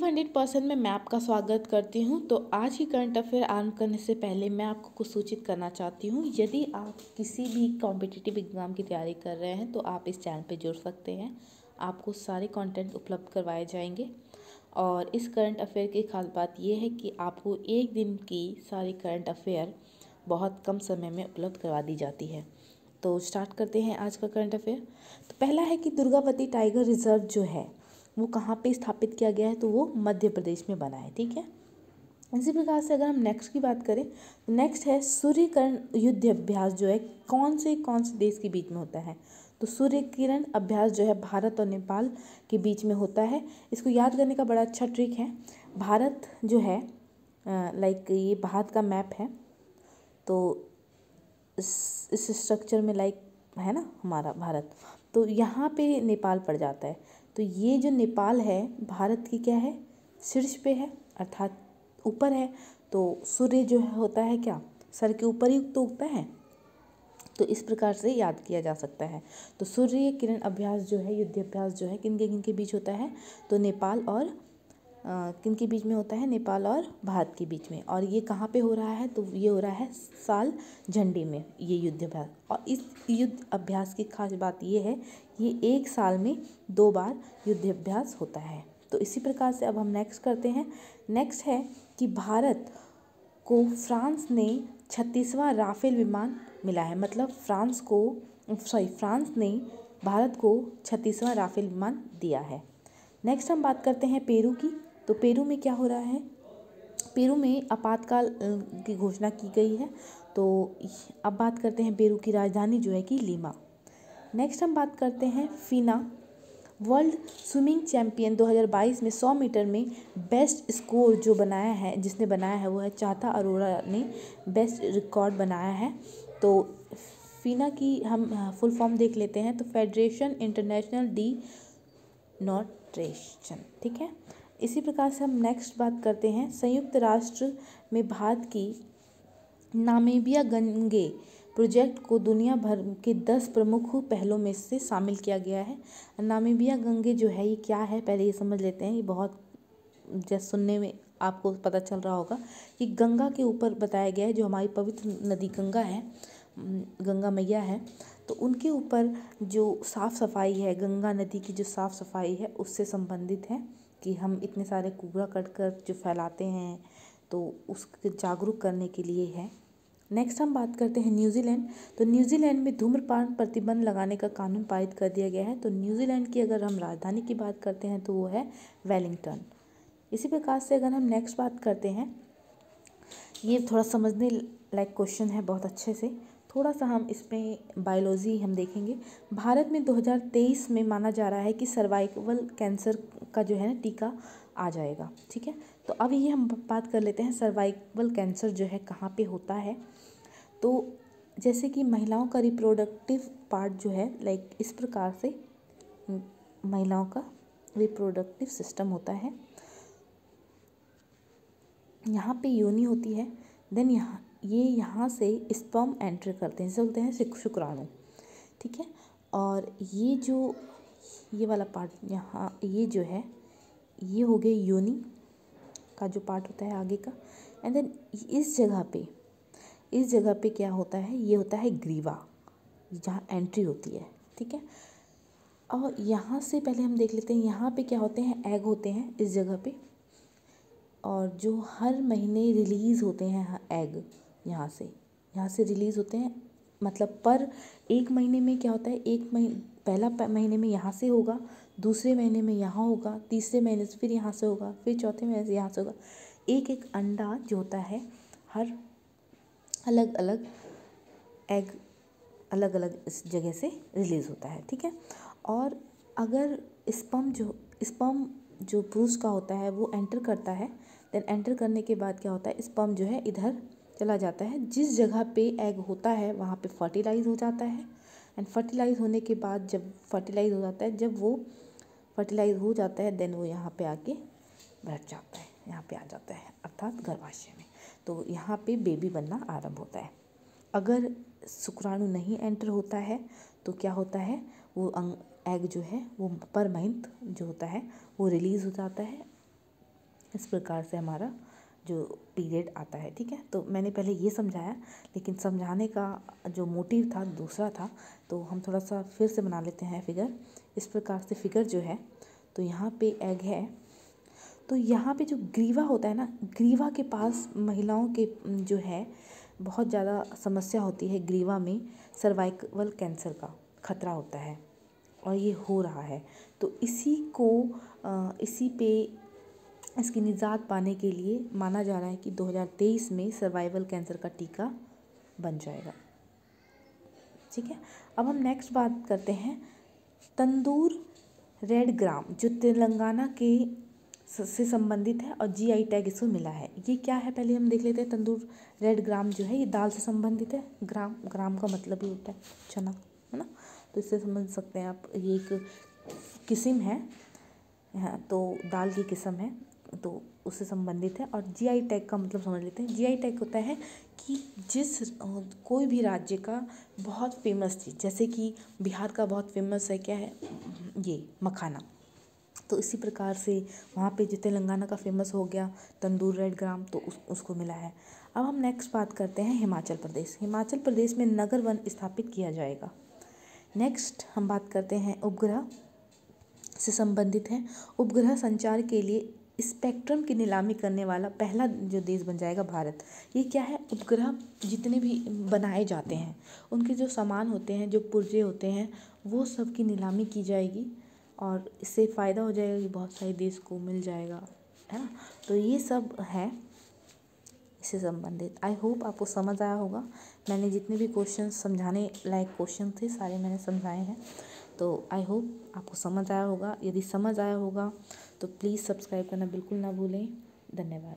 D100% में मैं आपका स्वागत करती हूँ। तो आज की करंट अफेयर आरंभ करने से पहले मैं आपको कुछ सूचित करना चाहती हूँ। यदि आप किसी भी कॉम्पिटिटिव एग्ज़ाम की तैयारी कर रहे हैं तो आप इस चैनल पे जुड़ सकते हैं। आपको सारे कंटेंट उपलब्ध करवाए जाएंगे और इस करंट अफेयर की खास बात यह है कि आपको एक दिन की सारी करंट अफेयर बहुत कम समय में उपलब्ध करवा दी जाती है। तो स्टार्ट करते हैं आज का करंट अफेयर। तो पहला है कि दुर्गावती टाइगर रिजर्व जो है वो कहाँ पे स्थापित किया गया है, तो वो मध्य प्रदेश में बना है। ठीक है। इसी प्रकार से अगर हम नेक्स्ट की बात करें तो नेक्स्ट है सूर्य किरण युद्ध अभ्यास जो है कौन से देश के बीच में होता है। तो सूर्य किरण अभ्यास जो है भारत और नेपाल के बीच में होता है। इसको याद करने का बड़ा अच्छा ट्रिक है। भारत जो है लाइक ये भारत का मैप है, तो इस स्ट्रक्चर में लाइक है ना हमारा भारत, तो यहाँ पे नेपाल पड़ जाता है। तो ये जो नेपाल है भारत की क्या है, शीर्ष पे है अर्थात ऊपर है। तो सूर्य जो है होता है क्या, सर के ऊपर ही तो उगता है। तो इस प्रकार से याद किया जा सकता है। तो सूर्य किरण अभ्यास जो है युद्ध अभ्यास जो है किन के बीच होता है, तो नेपाल और किन के बीच में होता है, नेपाल और भारत के बीच में। और ये कहाँ पे हो रहा है, तो ये हो रहा है साल झंडी में ये युद्ध अभ्यास। और इस युद्ध अभ्यास की खास बात ये है, ये एक साल में 2 बार युद्ध अभ्यास होता है। तो इसी प्रकार से अब हम नेक्स्ट करते हैं। नेक्स्ट है कि भारत को फ्रांस ने 36वां राफेल विमान मिला है। मतलब फ्रांस ने भारत को 36वां राफेल विमान दिया है। नेक्स्ट हम बात करते हैं पेरू की। तो पेरू में क्या हो रहा है, पेरू में आपातकाल की घोषणा की गई है। तो अब बात करते हैं पेरू की राजधानी जो है कि लीमा। नेक्स्ट हम बात करते हैं फीना वर्ल्ड स्विमिंग चैम्पियन 2022 में 100 मीटर में बेस्ट स्कोर जो बनाया है, जिसने बनाया है वो है चाहता अरोड़ा ने बेस्ट रिकॉर्ड बनाया है। तो फीना की हम फुल फॉर्म देख लेते हैं। तो फेडरेशन इंटरनेशनल डी नॉट्रेशन। ठीक है। इसी प्रकार से हम नेक्स्ट बात करते हैं। संयुक्त राष्ट्र में भारत की नामीबिया गंगे प्रोजेक्ट को दुनिया भर के 10 प्रमुख पहलों में से शामिल किया गया है। नामीबिया गंगे जो है ये क्या है, पहले ये समझ लेते हैं। ये बहुत जैसे सुनने में आपको पता चल रहा होगा कि गंगा के ऊपर बताया गया है, जो हमारी पवित्र नदी गंगा है, गंगा मैया है, तो उनके ऊपर जो साफ़ सफाई है, गंगा नदी की जो साफ़ सफाई है उससे संबंधित है कि हम इतने सारे कूड़ा कर जो फैलाते हैं, तो उसके जागरूक करने के लिए है। नेक्स्ट हम बात करते हैं न्यूजीलैंड। तो न्यूजीलैंड में धूम्रपान प्रतिबंध लगाने का कानून पारित कर दिया गया है। तो न्यूजीलैंड की अगर हम राजधानी की बात करते हैं तो वो है वेलिंगटन। इसी प्रकार से अगर हम नेक्स्ट बात करते हैं, ये थोड़ा समझने लायक क्वेश्चन है बहुत अच्छे से, थोड़ा सा हम इसमें बायोलॉजी हम देखेंगे। भारत में 2023 में माना जा रहा है कि सर्वाइकल कैंसर का जो है ना टीका आ जाएगा। ठीक है। तो अब ये हम बात कर लेते हैं सर्वाइकल कैंसर जो है कहाँ पे होता है। तो जैसे कि महिलाओं का रिप्रोडक्टिव पार्ट जो है लाइक इस प्रकार से महिलाओं का रिप्रोडक्टिव सिस्टम होता है। यहाँ पे योनि होती है, देन यहाँ से स्पर्म एंटर करते हैं, जैसे बोलते हैं शुक्राणु। ठीक है। और ये वाला पार्ट यहाँ ये जो है ये हो गए योनि का जो पार्ट होता है आगे का। एंड देन इस जगह पे क्या होता है, ये होता है ग्रीवा, जहाँ एंट्री होती है। ठीक है। और यहाँ से पहले हम देख लेते हैं यहाँ पे क्या होते हैं, एग होते हैं इस जगह पे, और जो हर महीने रिलीज़ होते हैं एग यहाँ से रिलीज़ होते हैं। मतलब पर एक महीने में क्या होता है, पहला महीने में यहाँ से होगा, दूसरे महीने में यहाँ होगा, तीसरे महीने से फिर यहाँ से होगा, फिर चौथे महीने से यहाँ से होगा। एक अंडा जो होता है हर अलग अलग एग अलग अलग इस जगह से रिलीज़ होता है। ठीक है। और अगर स्पर्म जो पुरुष का होता है वो एंटर करता है, देन एंटर करने के बाद क्या होता है, स्पर्म जो है इधर चला जाता है, जिस जगह पे एग होता है वहाँ पे फर्टिलाइज हो जाता है। एंड फर्टिलाइज होने के बाद जब वो फर्टिलाइज हो जाता है देन वो यहाँ पे आके बैठ जाता है, यहाँ पे आ जाता है अर्थात गर्भाशय में। तो यहाँ पे बेबी बनना आरंभ होता है। अगर शुक्राणु नहीं एंटर होता है तो क्या होता है, वो एग जो है वो पर मंथ जो होता है वो रिलीज़ हो जाता है इस प्रकार से हमारा जो पीरियड आता है। ठीक है, तो मैंने पहले ये समझाया, लेकिन समझाने का जो मोटिव था दूसरा था, तो हम थोड़ा सा फिर से बना लेते हैं फिगर। इस प्रकार से फिगर जो है, तो यहाँ पे एग है, तो यहाँ पे जो ग्रीवा होता है ना, ग्रीवा के पास महिलाओं के जो है बहुत ज़्यादा समस्या होती है। ग्रीवा में सर्वाइकल कैंसर का खतरा होता है और ये हो रहा है। तो इसी पे इसकी निजात पाने के लिए माना जा रहा है कि 2023 में सर्वाइवल कैंसर का टीका बन जाएगा। ठीक है, अब हम नेक्स्ट बात करते हैं तंदूर रेड ग्राम, जो तेलंगाना के से संबंधित है और जीआई टैग इसको मिला है। ये क्या है पहले हम देख लेते हैं। तंदूर रेड ग्राम जो है ये दाल से संबंधित है। ग्राम का मतलब ही होता है चना, है ना, तो इससे समझ सकते हैं आप। ये एक किस्म है, हाँ, तो दाल की किस्म है, तो उससे संबंधित है। और जीआई टैग का मतलब समझ लेते हैं। जीआई टैग होता है कि कोई भी राज्य का बहुत फेमस चीज़, जैसे कि बिहार का बहुत फेमस है क्या है, ये मखाना, तो इसी प्रकार से वहाँ पे जो तेलंगाना का फेमस हो गया तंदूर रेड ग्राम, तो उसको मिला है। अब हम नेक्स्ट बात करते हैं हिमाचल प्रदेश। हिमाचल प्रदेश में नगर वन स्थापित किया जाएगा। नेक्स्ट हम बात करते हैं उपग्रह से संबंधित है। उपग्रह संचार के लिए स्पेक्ट्रम की नीलामी करने वाला पहला जो देश बन जाएगा भारत। ये क्या है, उपग्रह जितने भी बनाए जाते हैं उनके जो सामान होते हैं, जो पुर्जे होते हैं, वो सब की नीलामी की जाएगी और इससे फ़ायदा हो जाएगा कि बहुत सारे देश को मिल जाएगा, है ना। तो ये सब है इससे संबंधित। आई होप आपको समझ आया होगा। मैंने जितने भी क्वेश्चन समझाने लायक क्वेश्चन थे सारे मैंने समझाए हैं, तो आई होप आपको समझ आया होगा। यदि समझ आया होगा तो प्लीज़ सब्सक्राइब करना बिल्कुल ना भूलें। धन्यवाद।